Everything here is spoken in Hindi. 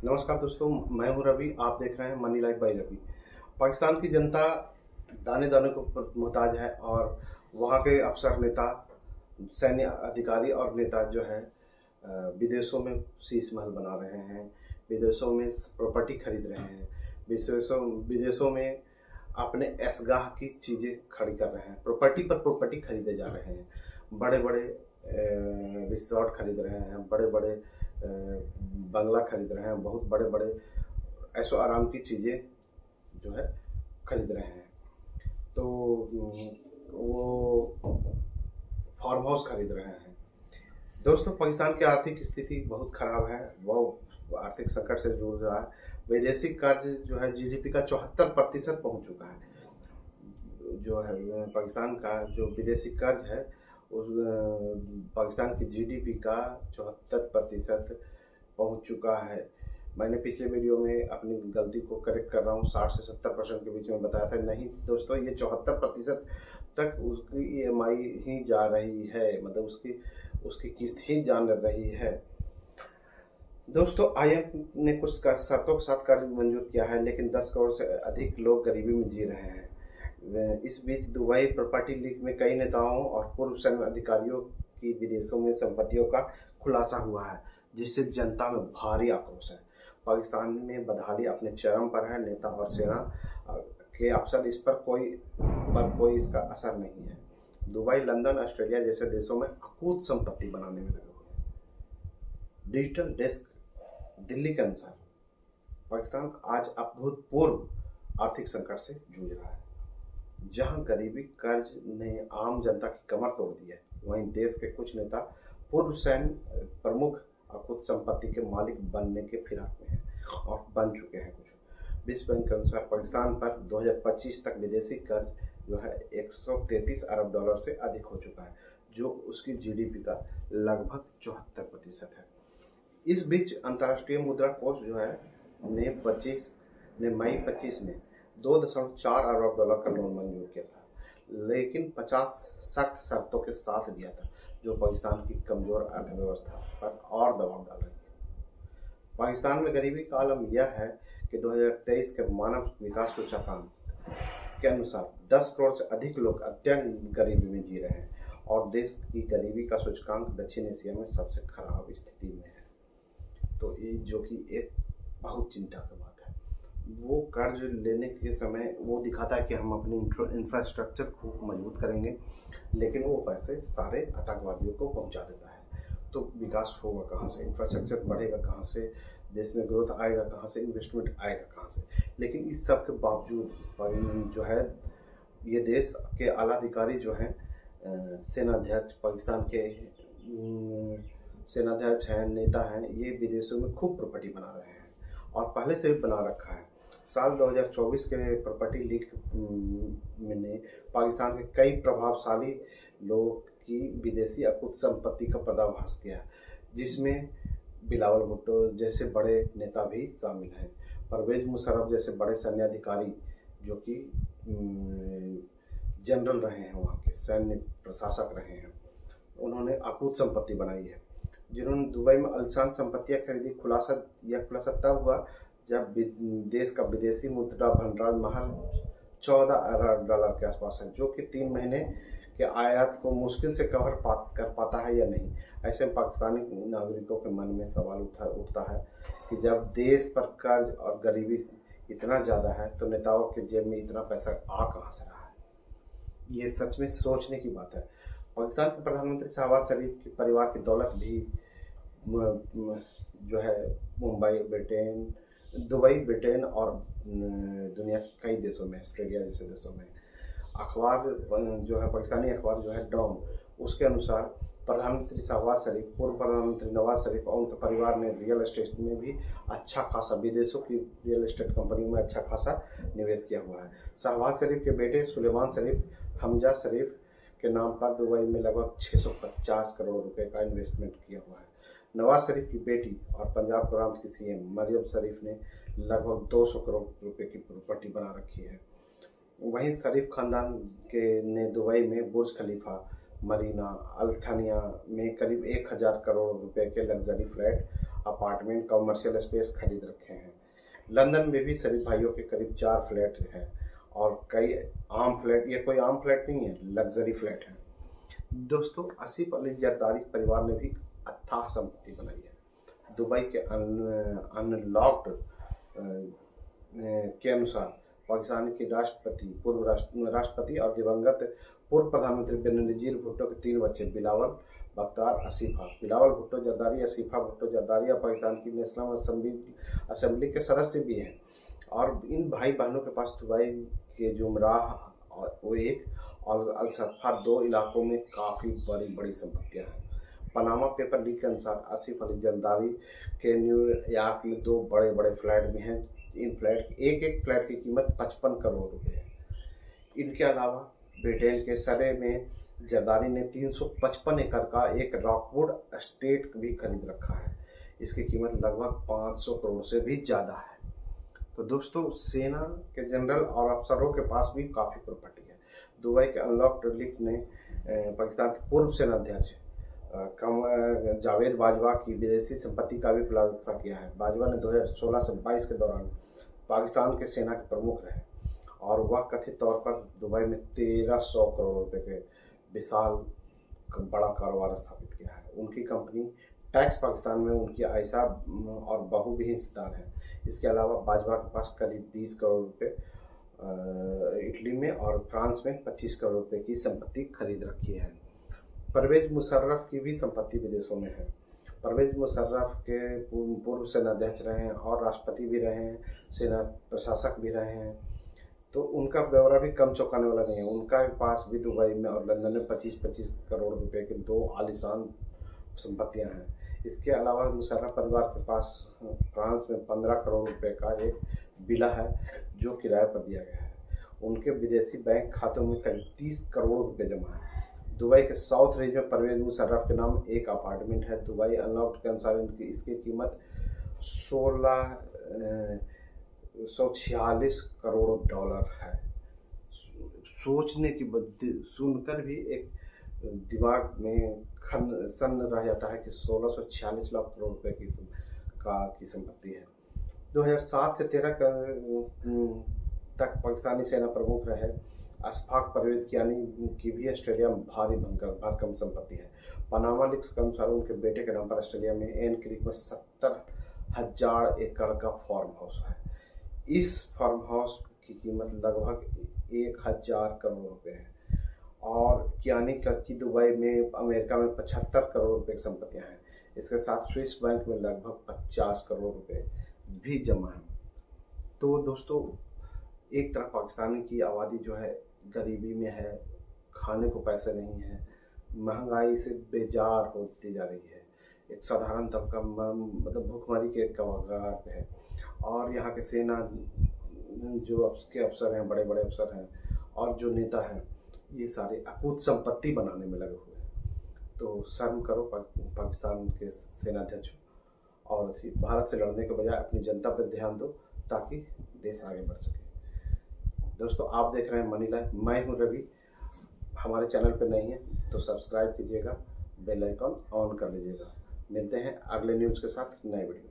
नमस्कार दोस्तों, मैं हूं रवि। आप देख रहे हैं Money Life by Ravi. Pakistan की जनता दाने दाने को मोहताज है और वहां के अफसर नेता, सैन्य अधिकारी और नेता जो है विदेशों में शीश महल बना रहे हैं, विदेशों में प्रॉपर्टी खरीद रहे हैं, विदेशों विदेशों में अपने ऐशगाह की चीज़ें खड़ी कर रहे हैं, प्रॉपर्टी पर प्रॉपर्टी खरीदे जा रहे हैं, बड़े बड़े रिसोर्ट खरीद रहे हैं, बड़े बड़े बंगला खरीद रहे हैं, बहुत बड़े बड़े ऐशो आराम की चीज़ें जो है खरीद रहे हैं। तो वो फार्म हाउस खरीद रहे हैं। दोस्तों, पाकिस्तान की आर्थिक स्थिति बहुत खराब है। वो आर्थिक संकट से जूझ रहा है। वैदेशिक कर्ज जो है जीडीपी का 74% पहुंच चुका है। जो है पाकिस्तान का जो विदेशी कर्ज है उस पाकिस्तान की जीडीपी का 74% पहुंच चुका है। मैंने पिछले वीडियो में अपनी गलती को करेक्ट कर रहा हूँ, 60 से 70% के बीच में बताया था। नहीं दोस्तों, ये 74% तक उसकी ईएमआई ही जा रही है, मतलब उसकी उसकी किस्त ही जान रही है। दोस्तों, आईएमएफ ने कुछ शर्तों के साथ कर्ज मंजूर किया है, लेकिन 10 करोड़ से अधिक लोग गरीबी में जी रहे हैं। इस बीच दुबई प्रॉपर्टी लीग में कई नेताओं और पूर्व सैन्य अधिकारियों की विदेशों में संपत्तियों का खुलासा हुआ है, जिससे जनता में भारी आक्रोश है। पाकिस्तान में बदहाली अपने चरम पर है। नेता और सेना के अफसर इस पर कोई इसका असर नहीं है। दुबई, लंदन, ऑस्ट्रेलिया जैसे देशों में अकूत संपत्ति बनाने में लगे हुए हैं। डिजिटल डेस्क दिल्ली के अनुसार पाकिस्तान आज अभूतपूर्व आर्थिक संकट से जूझ रहा है। जहां गरीबी कर्ज ने आम जनता की कमर तोड़ दी है, वहीं देश के कुछ नेता पूर्व सैन्य प्रमुख अकुत संपत्ति के मालिक बनने के फिराक में हैं और बन चुके हैं। कुछ विश्व बैंक के अनुसार पाकिस्तान पर 2025 तक विदेशी कर्ज जो है 133 अरब डॉलर से अधिक हो चुका है, जो उसकी जीडीपी का लगभग 74% है। इस बीच अंतर्राष्ट्रीय मुद्रा कोष जो है ने मई 25 में 2.4 अरब डॉलर का लोन मंजूर किया था, लेकिन 50 सख्त शर्तों के साथ दिया था, जो पाकिस्तान की कमजोर अर्थव्यवस्था पर और दबाव डाल रही है। पाकिस्तान में गरीबी का आलम यह है कि 2023 के मानव विकास सूचकांक के अनुसार 10 करोड़ से अधिक लोग अत्यंत गरीबी में जी रहे हैं और देश की गरीबी का सूचकांक दक्षिण एशिया में सबसे खराब स्थिति में है। तो ये जो कि एक बहुत चिंता की बात है। वो कर्ज लेने के समय वो दिखाता है कि हम अपनी इंफ्रास्ट्रक्चर को मजबूत करेंगे, लेकिन वो पैसे सारे आतंकवादियों को पहुंचा देता है। तो विकास होगा कहाँ से, इंफ्रास्ट्रक्चर बढ़ेगा कहाँ से, देश में ग्रोथ आएगा कहाँ से, इन्वेस्टमेंट आएगा कहाँ से। लेकिन इस सब के बावजूद जो है ये देश के आला अधिकारी जो हैं, सेनाध्यक्ष पाकिस्तान के सेनाध्यक्ष हैं, नेता हैं, ये विदेशों में खूब प्रॉपर्टी बना रहे हैं और पहले से भी बना रखा है। साल 2024 के प्रॉपर्टी लीग ने पाकिस्तान के कई प्रभावशाली लोगों की विदेशी अकुत संपत्ति का पर्दाफाश किया, जिसमें बिलावल भुट्टो जैसे बड़े नेता भी शामिल हैं। परवेज मुशर्रफ जैसे बड़े सैन्य अधिकारी जो कि जनरल रहे हैं, वहाँ के सैन्य प्रशासक रहे हैं, उन्होंने अकूत संपत्ति बनाई है। जिन्होंने दुबई में आलीशान संपत्तियां खरीदी। खुलासा तब हुआ जब देश का विदेशी मुद्रा भंडार महज 14 अरब डॉलर के आसपास है, जो कि 3 महीने के आयात को मुश्किल से कर पाता है या नहीं। ऐसे में पाकिस्तानी नागरिकों के मन में सवाल उठता है कि जब देश पर कर्ज और गरीबी इतना ज़्यादा है, तो नेताओं के जेब में इतना पैसा आ कहाँ से रहा है। ये सच में सोचने की बात है। पाकिस्तान के प्रधानमंत्री शहबाज शरीफ के परिवार की दौलत भी जो है दुबई, ब्रिटेन और दुनिया के कई देशों में, ऑस्ट्रेलिया जैसे देशों में। अखबार जो है, पाकिस्तानी अखबार जो है डॉन, उसके अनुसार प्रधानमंत्री शहबाज शरीफ, पूर्व प्रधानमंत्री नवाज शरीफ और उनके परिवार ने रियल एस्टेट में भी अच्छा खासा, विदेशों की रियल एस्टेट कंपनियों में अच्छा खासा निवेश किया हुआ है। शहबाज शरीफ के बेटे सुलेमान शरीफ, हमजा शरीफ के नाम पर दुबई में लगभग 650 करोड़ रुपए का इन्वेस्टमेंट किया हुआ है। नवाज शरीफ की बेटी और पंजाब प्रांत की सीएम मरियम शरीफ ने लगभग 200 करोड़ रुपए की प्रॉपर्टी बना रखी है। वहीं शरीफ खानदान के ने दुबई में बुर्ज खलीफा, मरीना, अल्थानिया में करीब 1000 करोड़ रुपए के luxury flat apartment, commercial space खरीद रखे हैं। लंदन में भी सभी भाइयों के करीब 4 फ्लैट हैं और कई आम फ्लैट, ये कोई आम फ्लैट नहीं है, लग्जरी फ्लैट है। दोस्तों, आसिफ अली जरदारी परिवार ने भी अथाह संपत्ति बनाई है। दुबई के अनलॉक्ड के अनुसार पाकिस्तान के पूर्व राष्ट्रपति और दिवंगत पूर्व प्रधानमंत्री बेनजीर भुट्टो के 3 बच्चे बिलावल, बख्तार, आसिफा। बिलावल भुट्टो जरदारी, आसिफा भुट्टो जरदारी पाकिस्तान की नेशनल असेंबली के सदस्य भी हैं। और इन भाई बहनों के पास दुबई के जुमराह और 1 और अल-सफा 2 इलाकों में काफ़ी बड़ी संपत्तियां हैं। पनामा पेपर लीक के अनुसार आसिफ अली जरदारी के न्यूयॉर्क में 2 बड़े फ्लैट भी हैं। इन फ्लैट एक फ्लैट की कीमत 55 करोड़ रुपए है। इनके अलावा ब्रिटेन के सरे में जरदारी ने 355 एकड़ का एक रॉकवुड एस्टेट भी खरीद रखा है। इसकी कीमत लगभग 500 करोड़ से भी ज़्यादा है। तो दोस्तों, सेना के जनरल और अफसरों के पास भी काफ़ी प्रॉपर्टी है। दुबई के अनलॉक्ड लीक ने पाकिस्तान के पूर्व सेनाध्यक्ष जावेद बाजवा की विदेशी संपत्ति का भी खुलासा किया है। बाजवा ने 2016 से 22 के दौरान पाकिस्तान के सेना के प्रमुख रहे और वह कथित तौर पर दुबई में 1300 करोड़ रुपए के विशाल बड़ा कारोबार स्थापित किया है। उनकी कंपनी टैक्स पाकिस्तान में उनकी आयशा और बहू भी हिस्सेदार हैं। इसके अलावा बाजवा के पास करीब 20 करोड़ रुपए इटली में और फ्रांस में 25 करोड़ रुपए की संपत्ति खरीद रखी है। परवेज मुशर्रफ की भी संपत्ति विदेशों में है। परवेज मुशर्रफ के पूर्व सेनाध्यक्ष रहे हैं और राष्ट्रपति भी रहे हैं, सेना प्रशासक भी रहे हैं। तो उनका ब्यौरा भी कम चौंकाने वाला नहीं है। उनका पास भी दुबई में और लंदन में 25-25 करोड़ रुपए के 2 आलीशान संपत्तियां हैं। इसके अलावा मुशर्रफ परिवार के पास फ्रांस में 15 करोड़ रुपए का एक विला है जो किराए पर दिया गया है। उनके विदेशी बैंक खातों में करीब 30 करोड़ रुपए जमा है। दुबई के साउथ रीज में परवेज मुशर्रफ के नाम एक अपार्टमेंट है। दुबई अनलॉक्ड के अनुसार इसकी कीमत 1646 करोड़ डॉलर है। सोचने की सुनकर भी एक दिमाग में सन्न रह जाता है कि 1646 लाख करोड़ रुपए की संपत्ति है। 2007 से 13 तक पाकिस्तानी सेना प्रमुख रहे अशफाक परवेज कियानी की भी ऑस्ट्रेलिया में भरकम संपत्ति है। पनामा लीक्स के अनुसार उनके बेटे के नाम पर ऑस्ट्रेलिया में एन क्रीक में 70,000 एकड़ का फार्म हाउस है। इस फार्म हाउस की कीमत लगभग 1000 करोड़ रुपए है। और कियानी की दुबई में अमेरिका में 75 करोड़ रुपए की संपत्तियां हैं। इसके साथ स्विस बैंक में लगभग 50 करोड़ रुपए भी जमा है। तो दोस्तों, एक तरफ पाकिस्तानी की आबादी जो है गरीबी में है, खाने को पैसे नहीं है, महंगाई से बेजार होती जा रही है, एक साधारण तबका मतलब भूखमरी के कगार पे है। और यहाँ के सेना जो उसके अफसर हैं, बड़े अफसर हैं और जो नेता हैं, ये सारे अकूत संपत्ति बनाने में लगे हुए हैं। तो शर्म करो पाकिस्तान के सेनाध्यक्ष, और भारत से लड़ने के बजाय अपनी जनता पर ध्यान दो ताकि देश आगे बढ़ सके। दोस्तों, आप देख रहे हैं मनी लाइफ, मैं हूं रवि। हमारे चैनल पर नहीं है तो सब्सक्राइब कीजिएगा, बेल आइकॉन ऑन कर लीजिएगा। मिलते हैं अगले न्यूज़ के साथ नए वीडियो।